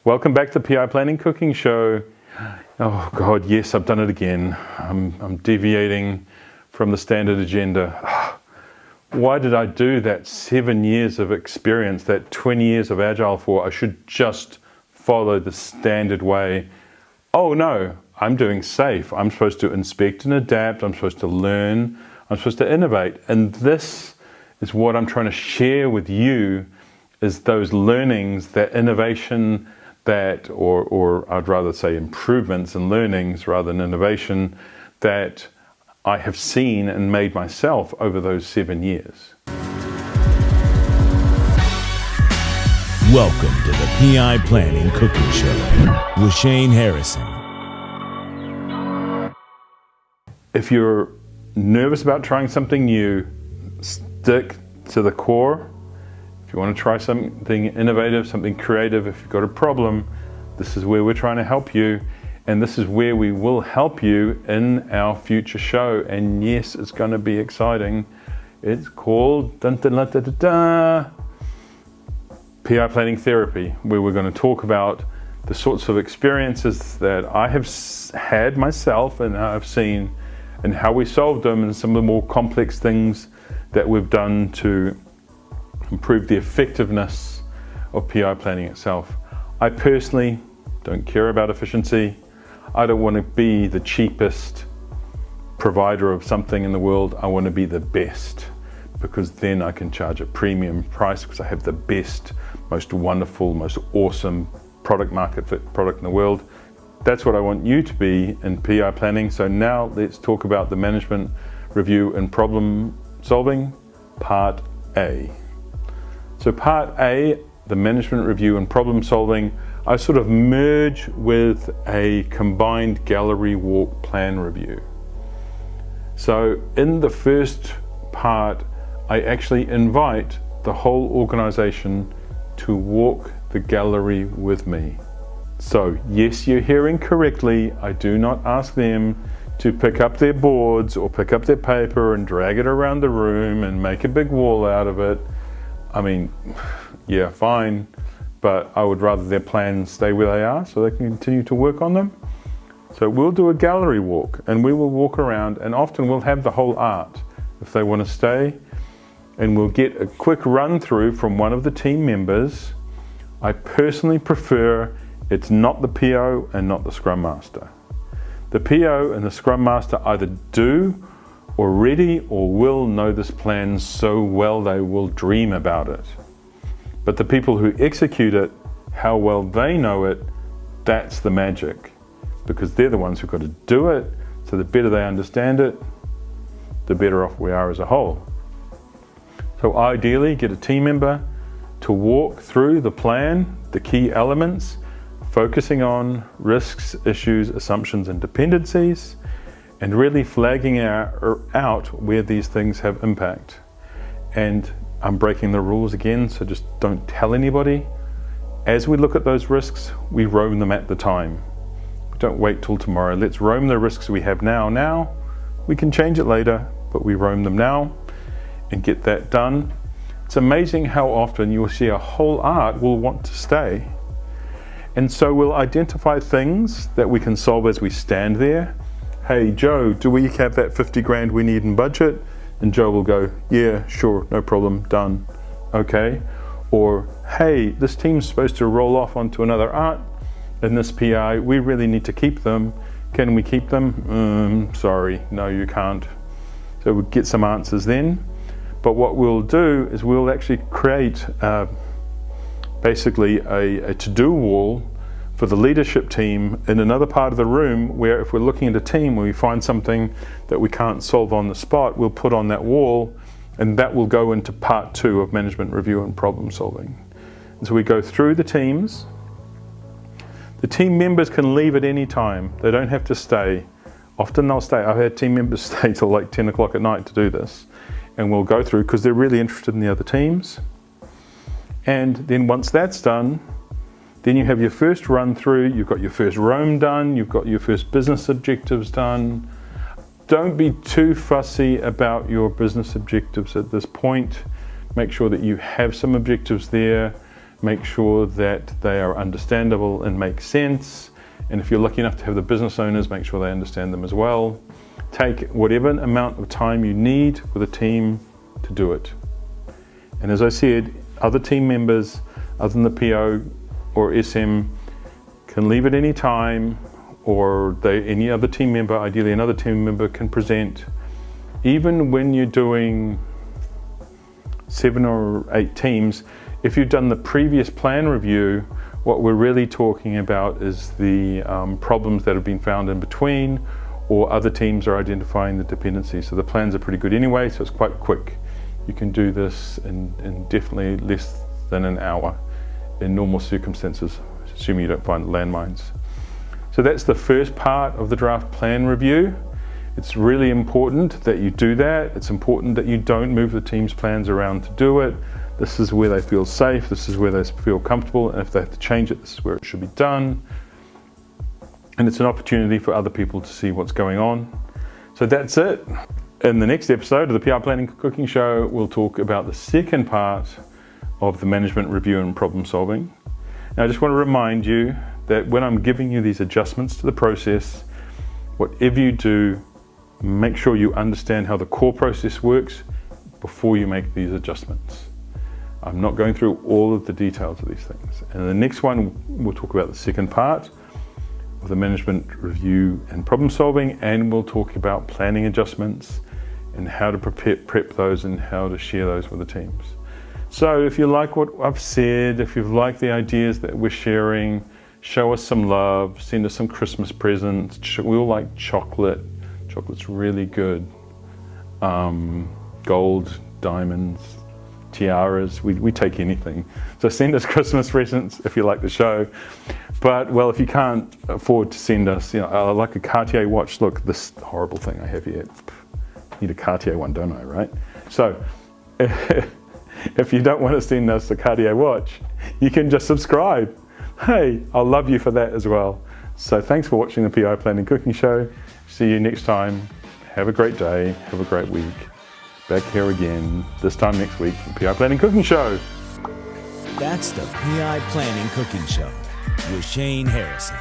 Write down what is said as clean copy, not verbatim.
Welcome back to the PI Planning Cooking Show. Oh God, yes, I've done it again. I'm deviating from the standard agenda. Why did I do that 7 years of experience, that 20 years of Agile for? I should just follow the standard way. Oh no, I'm doing safe. I'm supposed to inspect and adapt. I'm supposed to learn. I'm supposed to innovate. And this is what I'm trying to share with you, is those learnings, that innovation, that, or I'd rather say improvements and learnings rather than innovation, that I have seen and made myself over those 7 years. Welcome to the PI Planning Cooking Show with Shane Harrison. If you're nervous about trying something new, stick to the core. If you want to try something innovative, something creative, if you've got a problem, this is where we're trying to help you. And this is where we will help you in our future show. And yes, it's going to be exciting. It's called PI Planning Therapy, where we're going to talk about the sorts of experiences that I have had myself and I've seen, and how we solved them, and some of the more complex things that we've done to improve the effectiveness of PI planning itself. I personally don't care about efficiency. I don't want to be the cheapest provider of something in the world. I want to be the best, because then I can charge a premium price because I have the best, most wonderful, most awesome product market fit product in the world. That's what I want you to be in PI planning. So now let's talk about the management review and problem solving, part A. So part A, the management review and problem solving, I sort of merge with a combined gallery walk plan review. So in the first part, I actually invite the whole organization to walk the gallery with me. So yes, you're hearing correctly. I do not ask them to pick up their boards or pick up their paper and drag it around the room and make a big wall out of it. I mean, yeah, fine, but I would rather their plans stay where they are so they can continue to work on them. So we'll do a gallery walk and we will walk around, and often we'll have the whole art if they want to stay, and we'll get a quick run through from one of the team members. I personally prefer it's not the PO and not the Scrum Master. The PO and the Scrum Master either do already or will know this plan so well they will dream about it. But the people who execute it, how well they know it, that's the magic, because they're the ones who've got to do it. So the better they understand it, the better off we are as a whole. So ideally, get a team member to walk through the plan, the key elements, focusing on risks, issues, assumptions, and dependencies, and really flagging out where these things have impact. And I'm breaking the rules again, so just don't tell anybody. As we look at those risks, we roam them at the time. Don't wait till tomorrow. Let's roam the risks we have now. Now, we can change it later, but we roam them now and get that done. It's amazing how often you will see a whole art will want to stay. And so we'll identify things that we can solve as we stand there. Hey, Joe, do we have that 50 grand we need in budget? And Joe will go, yeah, sure, no problem, done, okay. Or, hey, this team's supposed to roll off onto another art in this PI. We really need to keep them. Can we keep them? Sorry, no, you can't. So we'll get some answers then. But what we'll do is we'll actually create basically a to-do wall for the leadership team in another part of the room, where if we're looking at a team where we find something that we can't solve on the spot, we'll put on that wall, and that will go into part 2 of management review and problem solving. And so we go through the teams. The team members can leave at any time. They don't have to stay. Often they'll stay. I've had team members stay till like 10 o'clock at night to do this. And we'll go through because they're really interested in the other teams. And then once that's done, then you have your first run through, you've got your first roam done, you've got your first business objectives done. Don't be too fussy about your business objectives at this point. Make sure that you have some objectives there. make sure that they are understandable and make sense. And if you're lucky enough to have the business owners, make sure they understand them as well. Take whatever amount of time you need with a team to do it. And as I said, other team members, other than the PO or SM, can leave at any time, or any other team member, ideally another team member, can present. Even when you're doing 7 or 8 teams, if you've done the previous plan review, what we're really talking about is the problems that have been found in between, or other teams are identifying the dependencies. So the plans are pretty good anyway, so it's quite quick. You can do this in definitely less than an hour in normal circumstances, assuming you don't find landmines. So that's the first part of the draft plan review. It's really important that you do that. It's important that you don't move the team's plans around to do it. This is where they feel safe, this is where they feel comfortable, and if they have to change it, this is where it should be done. And it's an opportunity for other people to see what's going on. So that's it. In the next episode of the PI Planning Cooking Show, we'll talk about the second part of the management review and problem solving. Now, I just want to remind you that when I'm giving you these adjustments to the process, whatever you do, make sure you understand how the core process works before you make these adjustments. I'm not going through all of the details of these things. And in the next one, we'll talk about the second part of the management review and problem solving, and we'll talk about planning adjustments and how to prep those and how to share those with the teams. So if you like what I've said, if you've liked the ideas that we're sharing, show us some love, send us some Christmas presents. We all like chocolate. Chocolate's really good. Gold, diamonds, tiaras, we take anything. So send us Christmas presents if you like the show. But, well, if you can't afford to send us, I like a Cartier watch. Look, this horrible thing I have here. Need a Cartier one, don't I, right? So, if you don't want to send us a Cartier watch, you can just subscribe. Hey, I'll love you for that as well. So thanks for watching the PI Planning Cooking Show. See you next time. Have a great day. Have a great week. Back here again, this time next week, the PI Planning Cooking Show. That's the PI Planning Cooking Show with Shane Harrison.